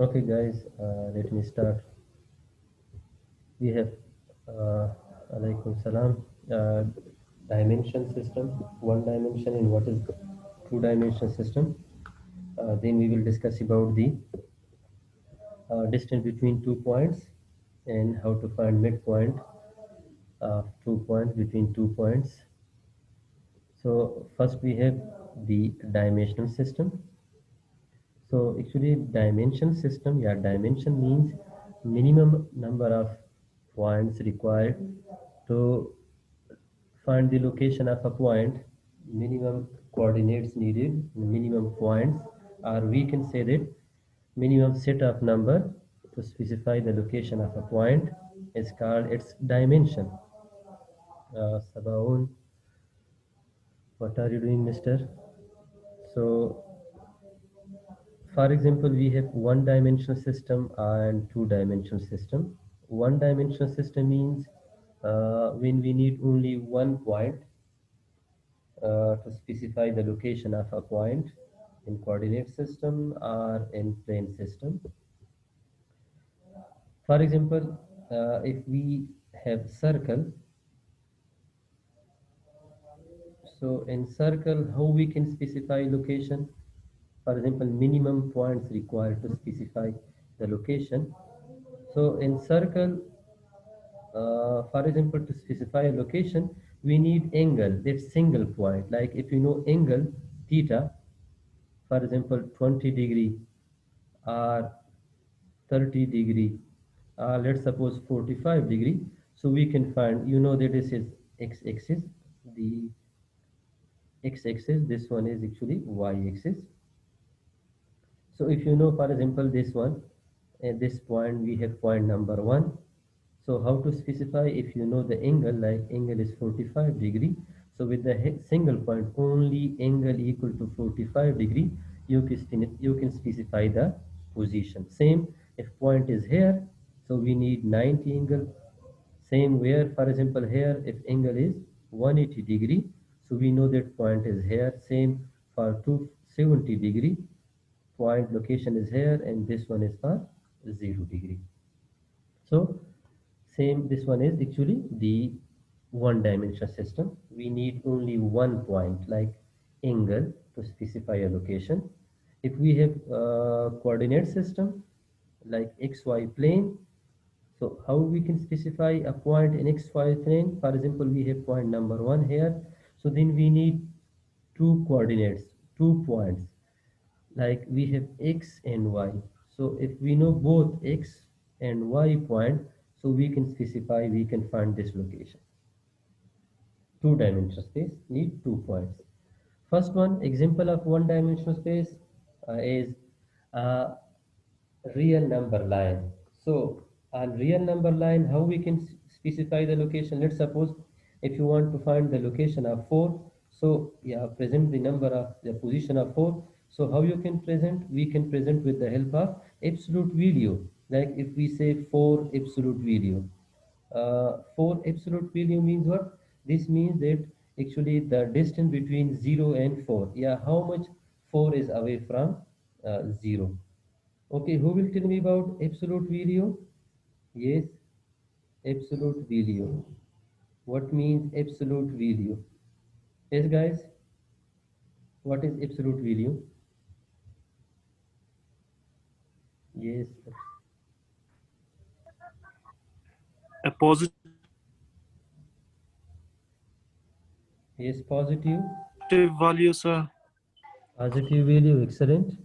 Okay, guys, let me start. We have alaikum salam dimension system, one dimension, and what is two-dimension system. Then we will discuss about the distance between 2 points and how to find midpoint of 2 points between 2 points. So first we have the dimensional system. So actually dimension system, yeah, dimension means minimum number of points required to find the location of a point, minimum coordinates needed, minimum points, or we can say that minimum set of number to specify the location of a point is called its dimension. Sabaun, what are you doing, mister? So for example, we have one-dimensional system and two-dimensional system. One-dimensional system means when we need only one point to specify the location of a point in coordinate system or in plane system. For example, if we have circle, so in circle, how we can specify location? For example, minimum points required to specify the location. So in circle, for example, to specify a location, we need angle, that single point. Like if you know angle theta, for example, 20 degree or 30 degree, let's suppose 45 degree. So we can find, you know that this is x-axis, the x-axis, this one is actually y-axis. So if you know, for example, this one, at this point, we have point number one. So how to specify if you know the angle, like angle is 45 degree. So with the single point, only angle equal to 45 degree, you can specify the position. Same, if point is here, so we need 90 angle. Same where, for example, here, if angle is 180 degree, so we know that point is here. Same for 270 degree, point location is here, and this one is for 0 degree. So same, this one is actually the one dimensional system. We need only one point like angle to specify a location. If we have a coordinate system like xy plane, so how we can specify a point in xy plane? For example, we have point number one here. So then we need two coordinates, 2 points, like we have x and y. So if we know both x and y point, so we can specify, we can find this location. Two-dimensional space need 2 points. First one example of one-dimensional space is a real number line. So on real number line, how we can specify the location? Let's suppose if you want to find the location of 4, so yeah, present the number of the position of 4. So how you can present? We can present with the help of absolute value. Like if we say 4 absolute value. 4 absolute value means what? This means that actually the distance between 0 and 4. Yeah, how much 4 is away from 0. Okay, who will tell me about absolute value? Yes, absolute value. What means absolute value? Yes, guys, what is absolute value? Yes, A positive yes, positive. value, sir. Positive value, excellent.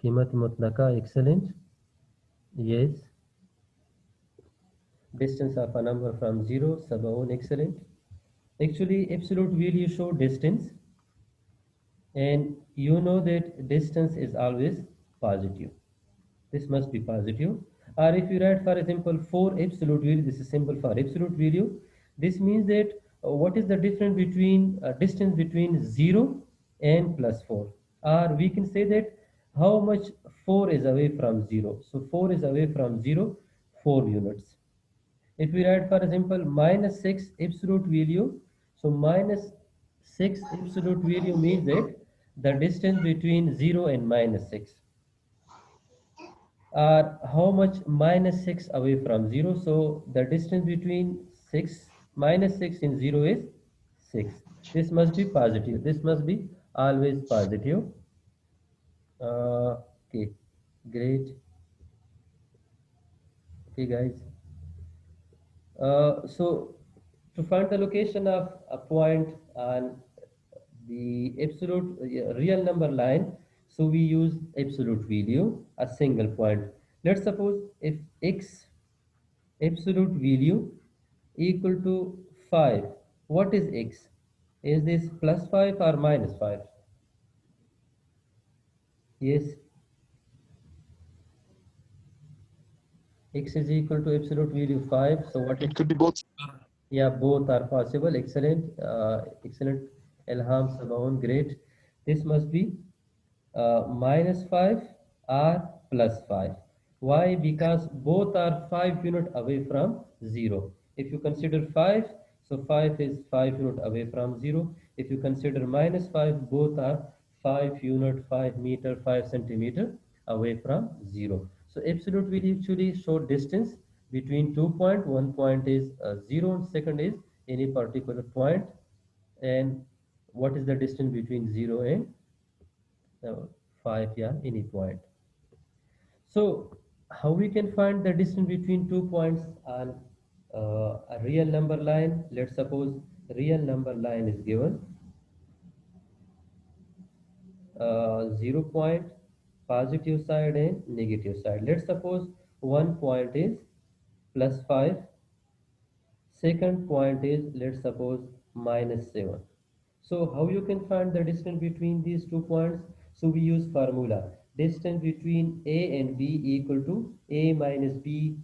Qimat mutlaka, excellent. Yes, distance of a number from 0, Sabaun, excellent. Actually, absolute value show distance, and you know that distance is always positive. This must be positive. Or if you write, for example, 4 absolute value, this is symbol for absolute value. This means that what is the difference between distance between 0 and plus 4? Or we can say that how much 4 is away from 0. So 4 is away from 0, 4 units. If we write, for example, minus 6 absolute value, so minus 6 absolute value means that the distance between 0 and minus 6. are how much minus 6 away from 0. So the distance between 6 minus 6 in 0 is 6. This must be positive. This must be always positive. Okay, great. Okay, guys. So to find the location of a point on the absolute real number line, so we use absolute value, a single point. Let's suppose if x absolute value equal to 5, what is x? Is this plus 5 or minus 5? Yes, x is equal to absolute value 5. So what is? It could be both. Yeah, both are possible. Excellent. Excellent. Elham Sabaun, great. This must be minus 5 or plus 5. Why? Because both are 5 unit away from 0. If you consider 5, so 5 is 5 unit away from 0. If you consider minus 5, both are 5 unit, 5 meter, 5 centimeter away from 0. So absolute will actually show distance between 2 point. One point is 0 and second is any particular point. And what is the distance between 0 and uh, 5, yeah, any point. So how we can find the distance between 2 points on a real number line? Let's suppose real number line is given 0 point, positive side and negative side. Let's suppose one point is plus 5, second point is, let's suppose, minus 7. So how you can find the distance between these 2 points? So we use formula. Distance between A and B equal to A minus B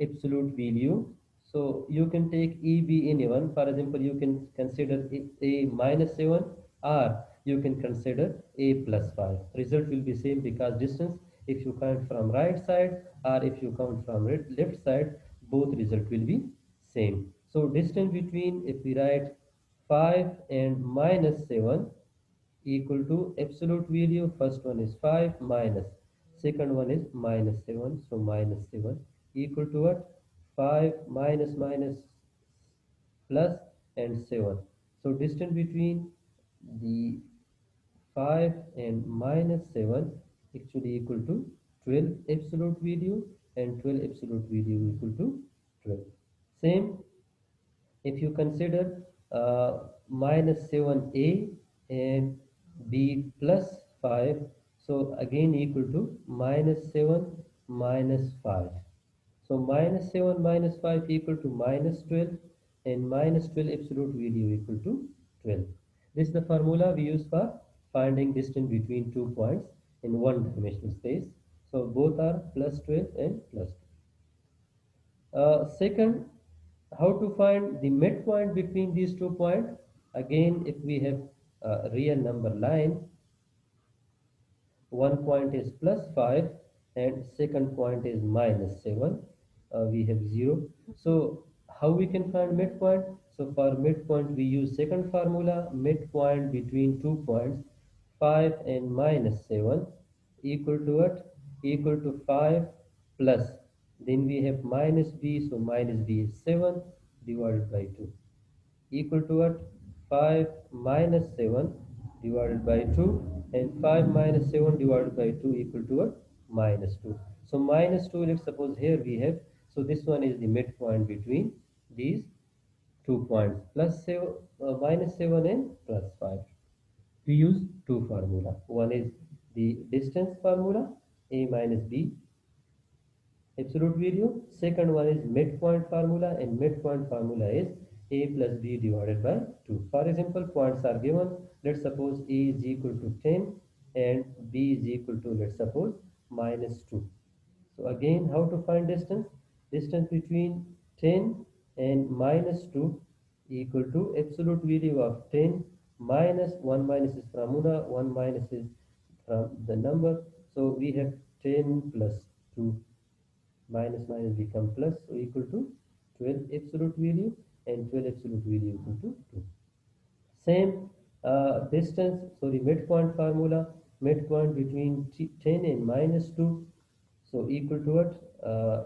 absolute value. So you can take EB anyone. For example, you can consider A minus 7 or you can consider A plus 5. Result will be same because distance, if you count from right side or if you count from left side, both result will be same. So distance between, if we write 5 and minus 7 equal to absolute value, first one is 5 minus, second one is minus 7. So minus 7 equal to what? 5 minus minus plus and 7. So distance between the 5 and minus 7 actually equal to 12 absolute value, and 12 absolute value equal to 12. Same if you consider minus 7a and b plus 5, so again equal to minus 7 minus 5. So minus 7 minus 5 equal to minus 12, and minus 12 absolute value equal to 12. This is the formula we use for finding distance between 2 points in one dimensional space. So both are plus 12 and plus 2. Second, how to find the midpoint between these 2 points? Again, if we have a real number line, one point is plus 5 and second point is minus 7. We have 0. So how we can find midpoint? So for midpoint, we use second formula, midpoint between 2 points, 5 and minus 7 equal to what? Equal to 5 plus. Then we have minus b, so minus b is 7 divided by 2 equal to what? 5 minus 7 divided by 2, and 5 minus 7 divided by 2 equal to what? Minus 2. So minus 2, let's suppose here we have, so this one is the midpoint between these 2 points, plus 7, minus 7 and plus 5. We use two formula. One is the distance formula, a minus b absolute value. Second one is midpoint formula, and midpoint formula is a plus b divided by 2. For example, points are given. Let's suppose a is equal to 10 and b is equal to, let's suppose, minus 2. So again, how to find distance? Distance between 10 and minus 2 equal to absolute value of 10 minus 1 minus is from Una, 1 minus is from the number. So we have 10 plus 2, minus minus become plus, so equal to 12 absolute value, and 12 absolute value equal to 2. Same distance, sorry, midpoint formula, midpoint between 10 and minus 2. So equal to what?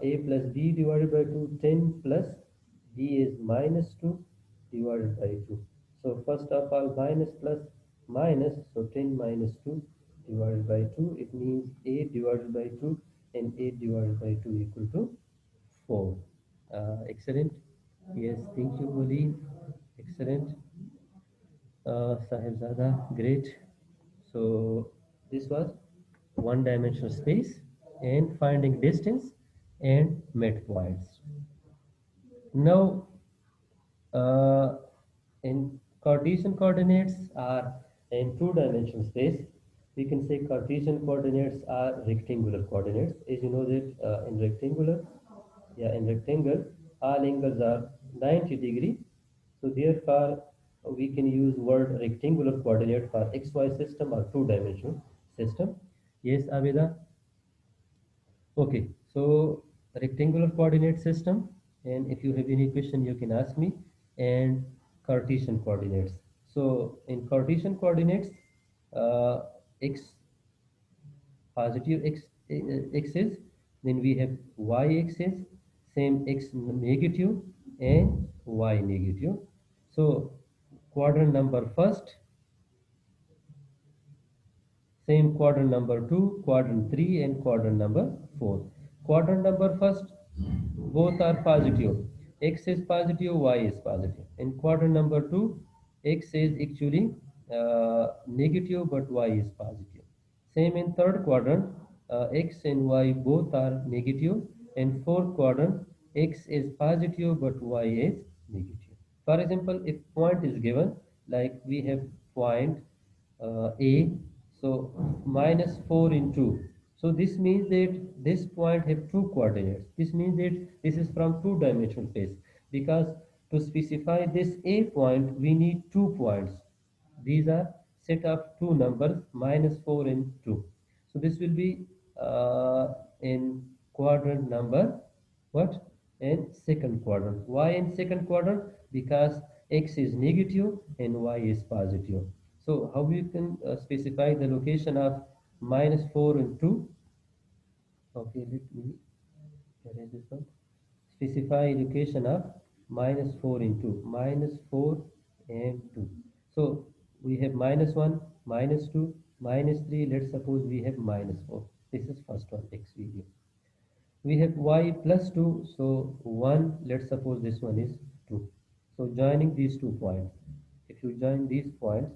A plus b divided by 2, 10 plus b is minus 2 divided by 2. So first of all minus plus minus, so 10 minus 2 divided by 2, it means 8 divided by 2, and 8 divided by 2 equal to 4. Excellent. Yes, thank you, Bolin. Excellent. Sahibzada, great. So this was one dimensional space and finding distance and midpoints. Now, uh, in Cartesian coordinates are in two-dimensional space. We can say Cartesian coordinates are rectangular coordinates. As you know that in rectangular, yeah, in rectangle, all angles are 90 degree. So therefore, we can use word rectangular coordinate for XY system or two-dimensional system. Yes, Abida. Okay, so rectangular coordinate system, and if you have any question, you can ask me. And Cartesian coordinates. So in Cartesian coordinates, uh, x positive x's, then we have y axis, same x negative and y negative. So quadrant number first, same quadrant number 2, quadrant 3, and quadrant number 4. Quadrant number first, both are positive. X is positive, Y is positive. In quadrant number 2, X is actually negative, but Y is positive. Same in third quadrant, X and Y both are negative. In fourth quadrant, X is positive, but Y is negative. For example, if point is given, like we have point A, so minus 4 into. So this means that this point have two coordinates. This means that this is from two-dimensional space, because to specify this A point, we need 2 points. These are set of two numbers, minus 4 and 2. So this will be in quadrant number what? In second quadrant. Why in second quadrant? Because x is negative and y is positive. So how you can specify the location of minus 4 and 2? Okay, let me erase this one. Specify location of minus 4 into minus 4 and 2. So we have minus 1, minus 2, minus 3. Let's suppose we have minus 4. This is first one, x video. We have y plus 2, so 1. Let's suppose this one is 2. So joining these 2 points, if you join these points,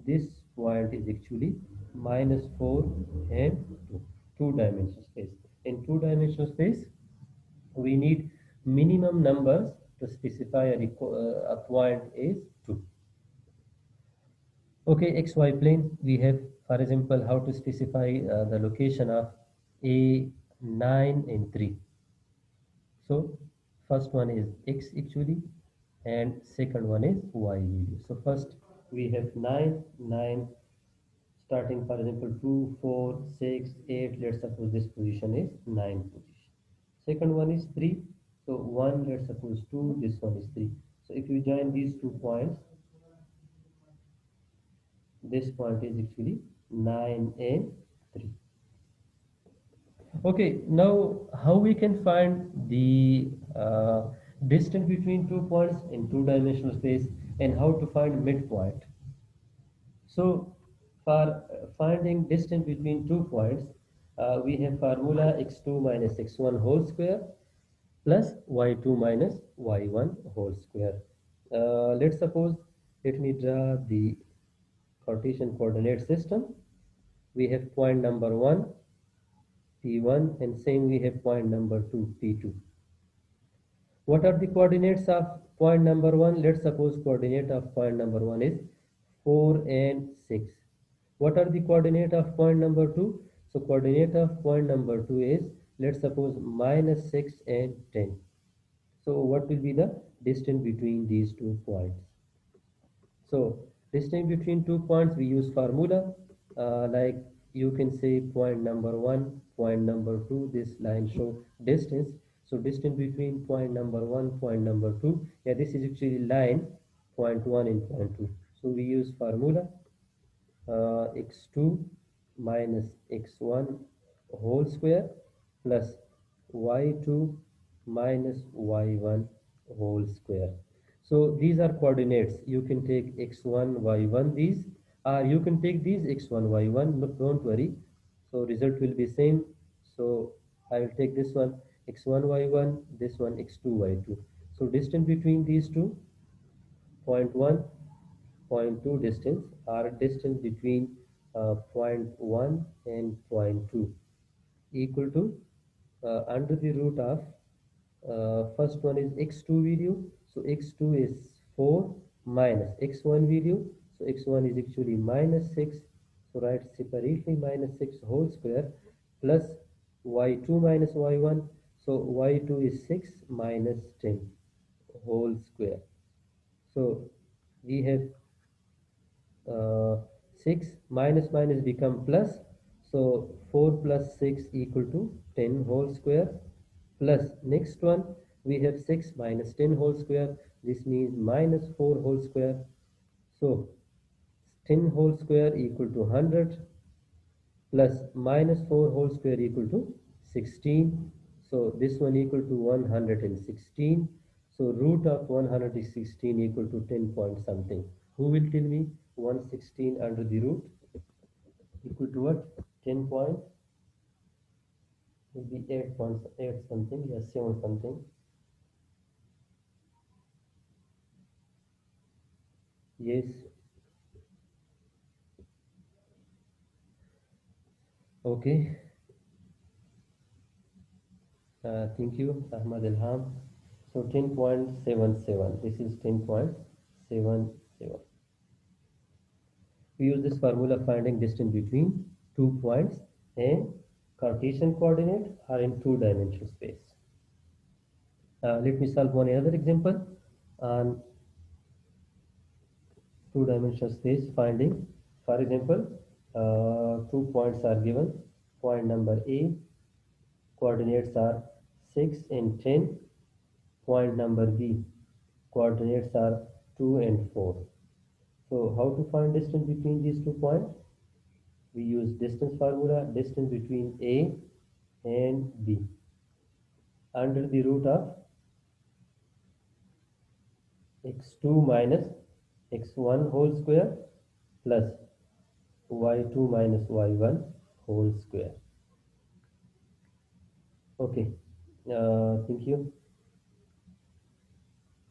this point is actually minus 4 and 2. Two-dimensional space. In two-dimensional space, we need minimum numbers to specify a point is 2. Okay, xy plane, we have, for example, how to specify the location of a 9 and 3. So first one is x actually, and second one is y value. So first we have 9, 9, starting for example 2, 4, 6, 8. Let's suppose this position is 9 position. Second one is 3. So 1, let's suppose 2, this one is 3. So if you join these 2 points, this point is actually 9 and 3. Okay, now how we can find the distance between 2 points in two-dimensional space, and how to find midpoint. So for finding distance between 2 points, we have formula x2 minus x1 whole square plus y2 minus y1 whole square. Let's suppose, let me draw the Cartesian coordinate system. We have point number 1, P1, and same we have point number 2, P2. What are the coordinates of point number 1? Let's suppose coordinate of point number 1 is 4 and 6. What are the coordinate of point number 2? So coordinate of point number 2 is, let's suppose, minus 6 and 10. So what will be the distance between these 2 points? So distance between 2 points, we use formula, like you can say point number 1, point number 2, this line show distance. So distance between point number 1, point number 2, yeah, this is actually line, point 1 and point 2. So we use formula x2 minus x1 whole square plus y2 minus y1 whole square. So these are coordinates. You can take x1, y1 these, or you can take these x1, y1, but don't worry. So result will be same. So I will take this one x1, y1, this one x2, y2. So distance between these two, point 1, point 2 distance, or distance between point 1 and point 2 equal to under the root of first one is x2 value, so x2 is 4 minus x1 value, so x1 is actually minus 6, so write separately minus 6 whole square plus y2 minus y1, so y2 is 6 minus 10 whole square. So we have uh, 6 minus minus become plus, so 4 plus 6 equal to 10 whole square, plus next one we have 6 minus 10 whole square, this means minus 4 whole square, so 10 whole square equal to 100 plus minus 4 whole square equal to 16, so this one equal to 116, so root of 116 equal to 10 point something. Who will tell me 116 under the root equal to what? 10 point will be 8.8 something, yes, 7 something. Yes, okay. Thank you, Ahmad Ilham. So 10.77. This is 10.77. We use this formula finding distance between 2 points in Cartesian coordinate or in two-dimensional space. Let me solve one another example on two-dimensional space finding. For example, 2 points are given. Point number A, coordinates are 6 and 10. Point number B, coordinates are 2 and 4. So how to find distance between these 2 points? We use distance formula, distance between A and B under the root of x2 minus x1 whole square plus y2 minus y1 whole square. Okay, thank you.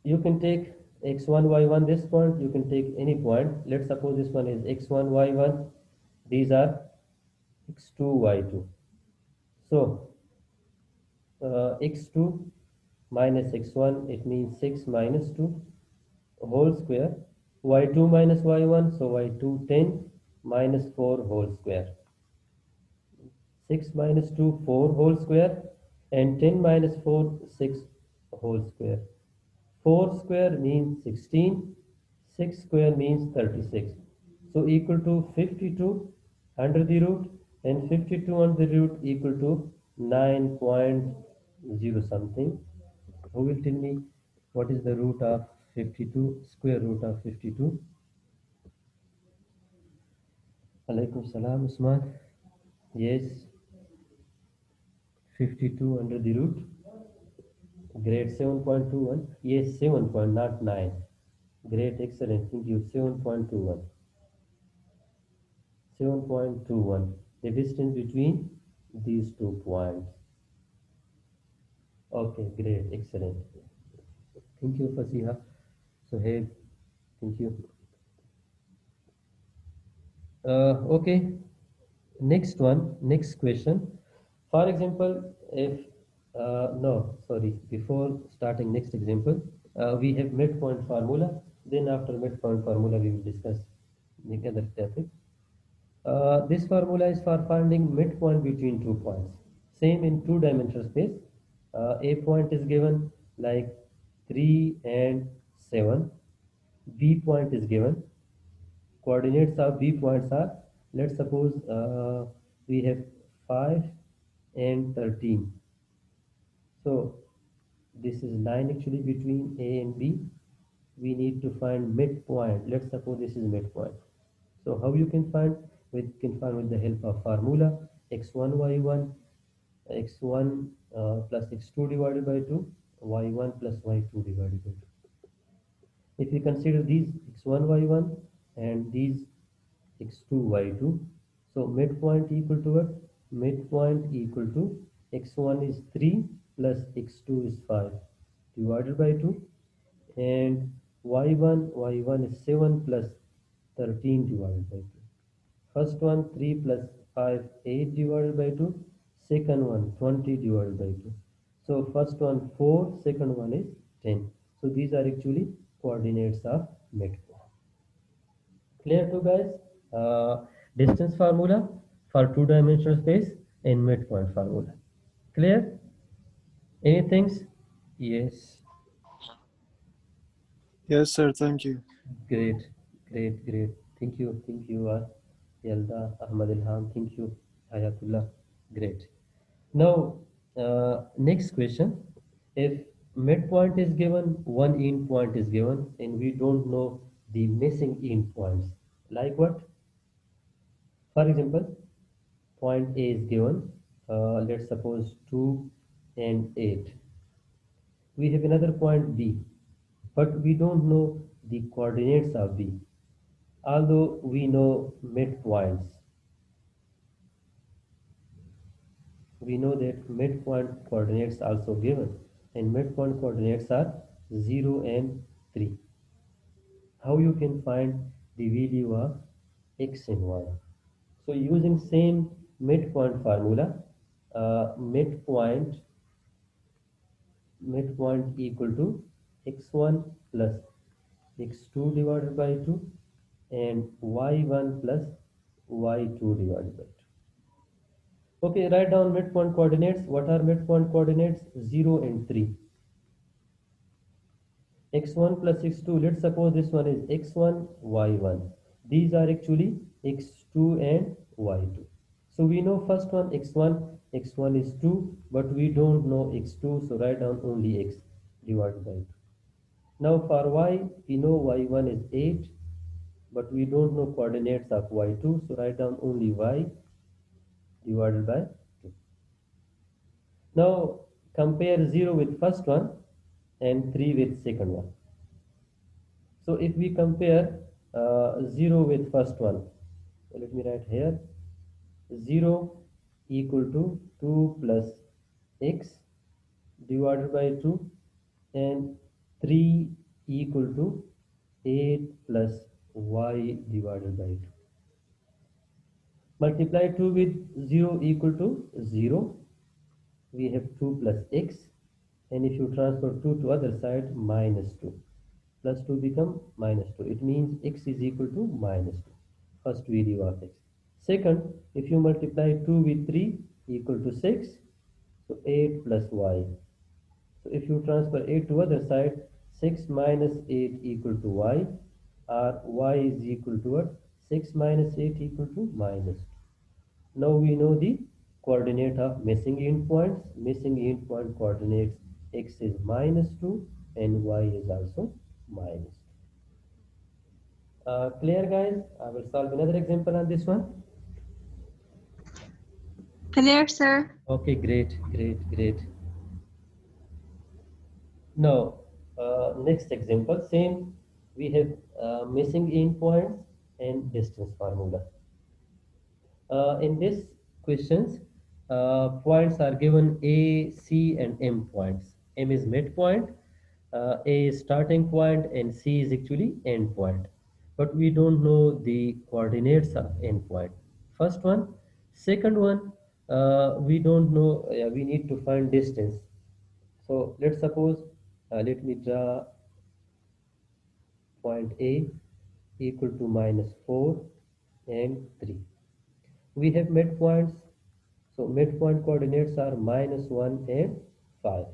You can take x1, y1 this point, you can take any point. Let's suppose this one is x1, y1. These are x2, y2. So x2 minus x1, it means 6 minus 2 whole square, y2 minus y1, so y2 10 minus 4 whole square, 6 minus 2 4 whole square, and 10 minus 4 6 whole square. 4 square means 16, 6 square means 36, so equal to 52 under the root, and 52 under the root equal to 9.0 something. Who will tell me what is the root of 52, square root of 52? Alaikum salam, Usman. Yes, 52 under the root. Grade 7.21. Yes, 7 point, not 9. Great, excellent. Thank you. 7.21. 7.21. The distance between these 2 points. Okay, great, excellent. Thank you, Fasiha. So, hey, thank you. Okay, next one, next question. For example, if no, sorry, before starting next example, we have midpoint formula. Then after midpoint formula, we will discuss the other topic. This formula is for finding midpoint between 2 points. Same in two-dimensional space. A point is given like 3 and 7. B point is given. Coordinates of B points are, let's suppose we have 5 and 13. So this is line actually between A and B. We need to find midpoint. Let's suppose this is midpoint. So how you can find? We can find with the help of formula x1 y1 x1 plus x2 divided by 2, y1 plus y2 divided by 2. If we consider these x1, y1 and these x2, y2, so midpoint equal to what? Midpoint equal to x1 is 3 plus x2 is 5 divided by 2, and y1 is 7 plus 13 divided by 2. First one 3 plus 5 8 divided by 2. Second one 20 divided by 2. So first one 4, second one is 10. So these are actually coordinates of midpoint. Clear to guys? Distance formula for two-dimensional space and midpoint formula. Clear? Anything? Yes. Yes, sir. Thank you. Great, great. Thank you, Yalda, Ahmad Ilham. Thank you, Hayatullah. Great. Now, next question. If midpoint is given, one end point is given, and we don't know the missing end points. Like what? For example, point A is given. Let's suppose 2 and 8. We have another point B, but we don't know the coordinates of B. Although we know midpoints, we know that midpoint coordinates also given, and midpoint coordinates are 0 and 3. How you can find the value of x and y? So using same midpoint formula, midpoint equal to x1 plus x2 divided by 2 and y1 plus y2 divided by 2. Okay, write down midpoint coordinates. What are midpoint coordinates? 0 and 3. x1 plus x2. Let's suppose this one is x1, y1. These are actually x2 and y2. So we know first one x1 is 2, but we don't know x2, so write down only x divided by 2. Now for y, we know y1 is 8, but we don't know coordinates of y2, so write down only y divided by 2. Now compare 0 with first one and 3 with second one. So if we compare 0 with first one, so let me write here 0 equal to 2 plus x divided by 2 and 3 equal to 8 plus y divided by 2. Multiply 2 with 0 equal to 0. We have 2 plus x, and if you transfer 2 to other side, minus 2. Plus 2 become minus 2. It means x is equal to minus 2. First value of x. Second, if you multiply 2 with 3 equal to 6, so 8 plus y. So if you transfer 8 to other side, 6 minus 8 equal to y, or y is equal to what? 6 minus 8 equal to minus 2. Now we know the coordinate of missing endpoints. Missing endpoint coordinates x is minus 2 and y is also minus 2. Clear guys? I will solve another example on this one. Clear, sir. Okay, great. Now, next example, same. We have missing endpoints and distance formula. In this questions, points are given A, C, and M points. M is midpoint, A is starting point, and C is actually end point. But we don't know the coordinates of end point. First one, second one, we don't know. We need to find distance. So let's suppose, let me draw point A equal to minus 4 and 3. We have midpoints, so midpoint coordinates are minus 1 and 5.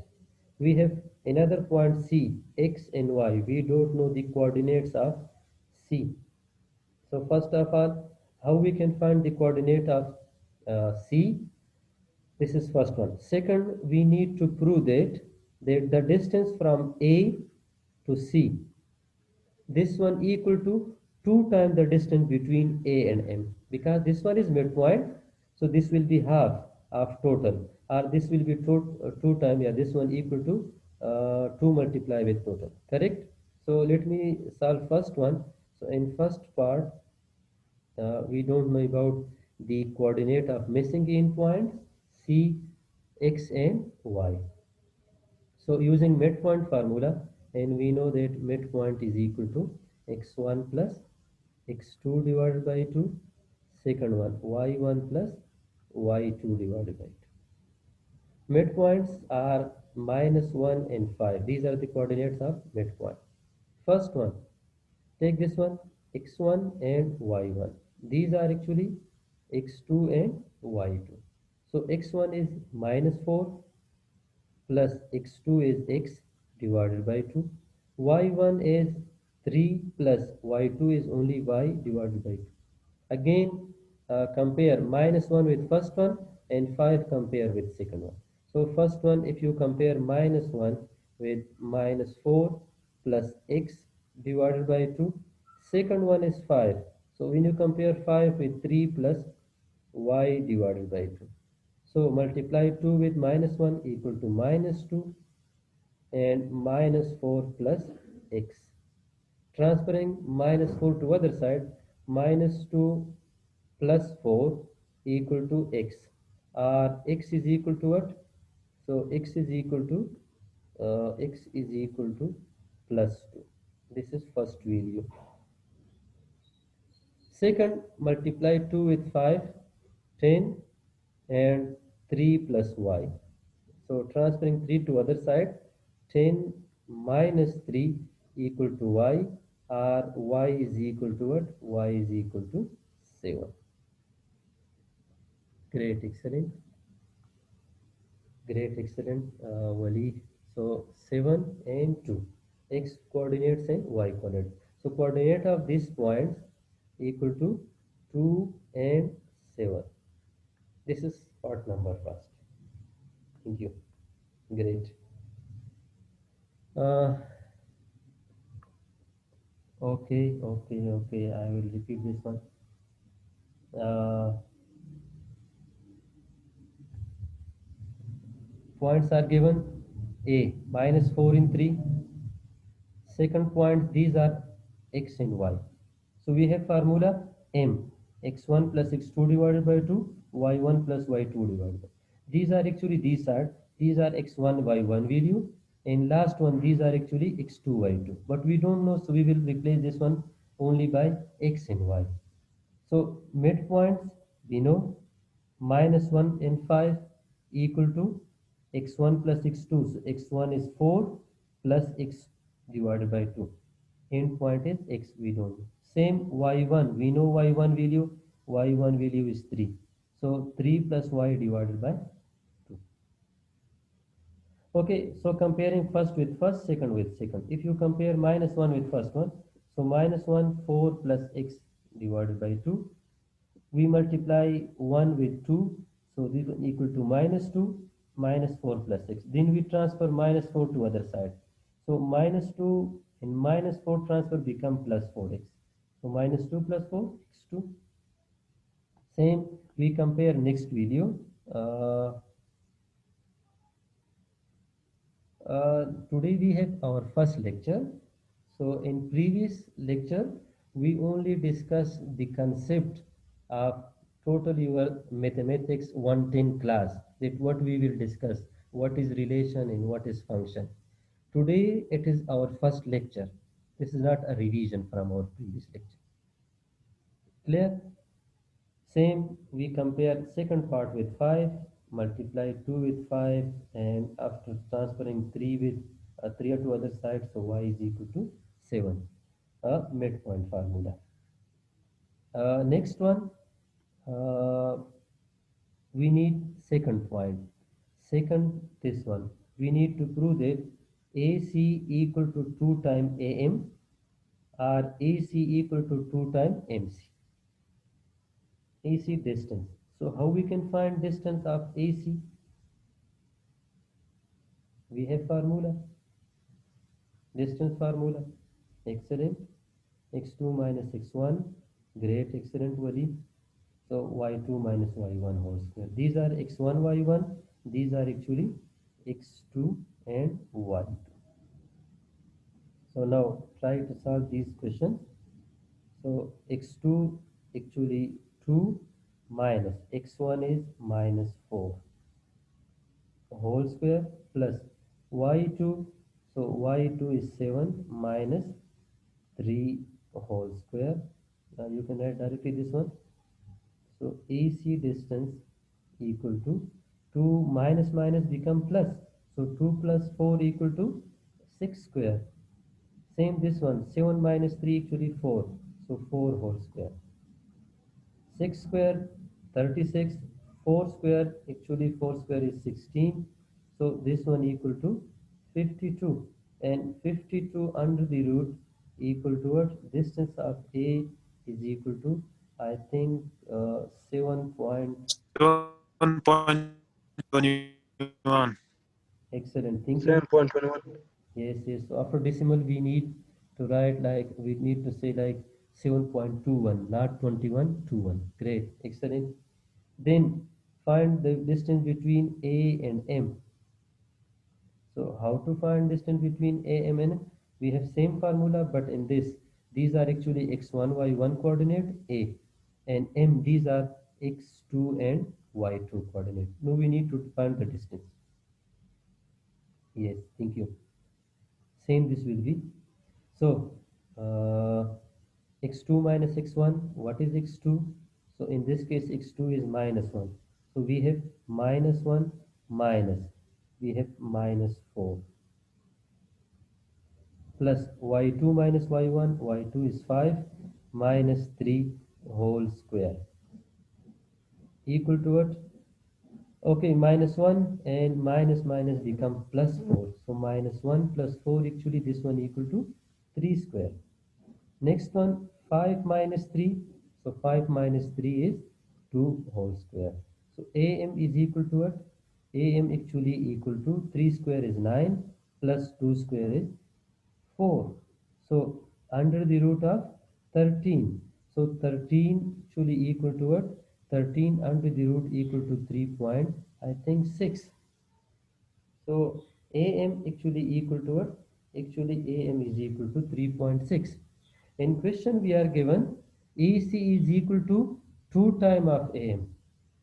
We have another point C, x and y. We don't know the coordinates of C. So first of all, how we can find the coordinate of C? This is first one. Second, we need to prove that the distance from A to C, this one equal to 2 times the distance between A and M, because this one is midpoint, so this will be half. of total, or this will be 2 time, yeah, this one equal to 2 multiply with total, correct? So let me solve first one. So in first part, we don't know about the coordinate of missing in points C, X and Y. So using midpoint formula, and we know that midpoint is equal to x1 plus x2 divided by 2. Second one, y1 plus y2 divided by 2. Midpoints are minus 1 and 5. These are the coordinates of midpoint. First one, take this one, x1 and y1. These are actually x2 and y2. So x1 is minus 4 plus x2 is x divided by 2. Y1 is 3 plus y2 is only y divided by 2. Again, compare minus 1 with first one and 5 compare with second one. So first one, if you compare minus 1 with minus 4 plus x divided by 2. Second one is 5. So when you compare 5 with 3 plus y divided by 2. So multiply 2 with minus 1 equal to minus 2 and minus 4 plus x. Transferring minus 4 to other side, minus 2 plus 4 equal to x. X is equal to what? So x is equal to plus 2. This is first value. Second, multiply 2 with 5, 10 and 3 plus y. So transferring 3 to other side, 10 minus 3 equal to y, or y is equal to what? Y is equal to 7. Great, excellent. Great, excellent, Wali. So 7 and 2, x coordinates and y coordinates. So coordinate of these points equal to 2 and 7. This is part number first. Thank you. Great. Uh, okay. I will repeat this one. Uh, Points are given. A minus 4 in 3. Second point, these are x and y. So we have formula m, x1 plus x2 divided by 2, y1 plus y2 divided by. These are actually these are x1 y1 value, and last one these are actually x2 y2. But we don't know, so we will replace this one only by x and y. So midpoints we know minus 1 and 5 equal to x1 plus x2. So x1 is 4 plus x divided by 2. End point is x, we don't know. Same y1, we know y1 value is 3. So 3 plus y divided by 2. Okay, so comparing first with first, second with second. If you compare minus 1 with first one, so minus 1, 4 plus x divided by 2. We multiply 1 with 2, so this is equal to minus 2 minus 4 plus 6. Then we transfer minus 4 to other side. So minus 2 and minus 4 transfer become plus 4x. So minus 2 plus 4 x2. Same, we compare next video. Uh, Today we have our first lecture. So in previous lecture, we only discussed the concept of total your mathematics 110 class, that what we will discuss, what is relation and what is function. Today it is our first lecture. This is not a revision from our previous lecture. Clear? Same, we compare second part with 5, multiply 2 with 5, and after transferring 3 with 3 to other side, so y is equal to 7, a midpoint formula. Next one, uh, we need second point. Second, this one. We need to prove that AC equal to 2 times AM or AC equal to 2 times MC. AC distance. So how we can find distance of AC? We have formula, distance formula. Excellent. X2 minus x1. Great, excellent, Wali. So y2 minus y1 whole square. These are x1, y1. These are actually x2 and y2. So now try to solve these questions. So x2 actually 2 minus x1 is minus 4 whole square plus y2. So y2 is 7 minus 3 whole square. Now you can write directly this one. So AC distance equal to 2 minus minus become plus. So 2 plus 4 equal to 6 square. Same this one, 7 minus 3 actually 4. So 4 whole square. 6 square 36, 4 square actually 4 square is 16. So this one equal to 52, and 52 under the root equal to what? Distance of A is equal to, I think, 7 point. 7.21. Excellent thinking. 7.21. Yes, yes. So after decimal, we need to write like, we need to say like 7.21, not 21, 21. Great, excellent. Then find the distance between A and M. So how to find distance between A and M? We have same formula, but in this, these are actually x1, y1 coordinate A, and M, these are x2 and y2 coordinate. Now we need to find the distance. Yes, thank you. Same this will be. So x2 minus x1, what is x2? So in this case, x2 is minus 1. So we have minus 1 minus, we have minus 4 plus y2 minus y1, y2 is 5 minus 3 whole square equal to what? Okay, minus 1 and minus minus become plus 4. So minus 1 plus 4, actually this one equal to 3 square. Next one, 5 minus 3. So 5 minus 3 is 2 whole square. So AM is equal to what? AM actually equal to 3 square is 9 plus 2 square is 4. So under the root of 13. So 13 actually equal to what? 13 under the root equal to 3 point, I think 6. So AM actually equal to what? Actually AM is equal to 3.6. In question we are given EC is equal to 2 time of AM.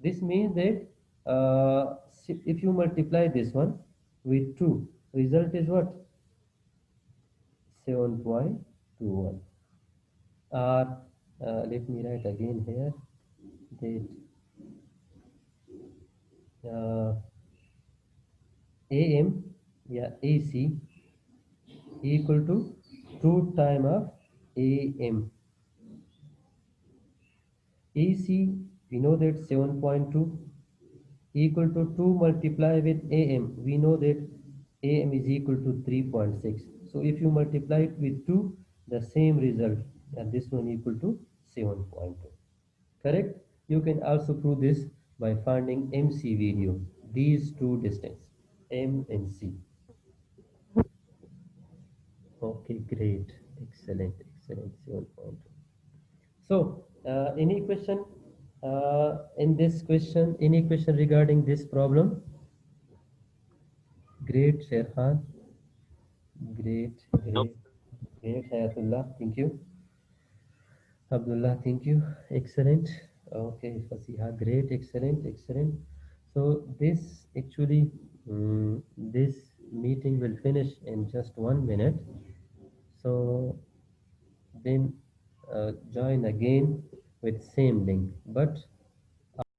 This means that if you multiply this one with 2, result is what? 7.21. Or let me write again here that AM, yeah, AC equal to 2 time of AM. AC, we know that 7.2 equal to 2 multiply with AM. We know that AM is equal to 3.6. So if you multiply it with 2, the same result, and this one equal to 7.2. Correct? You can also prove this by finding MC video. These two distance, M and C. Okay, great. Excellent, excellent. 7.2. So, any question in this question? Any question regarding this problem? Great, Sherhan. Great, great, great, Hayatullah. Thank you. Abdullah, thank you. Excellent. Okay, Fasiha, great, excellent, excellent. So this actually, this meeting will finish in just 1 minute. So then join again with same link. But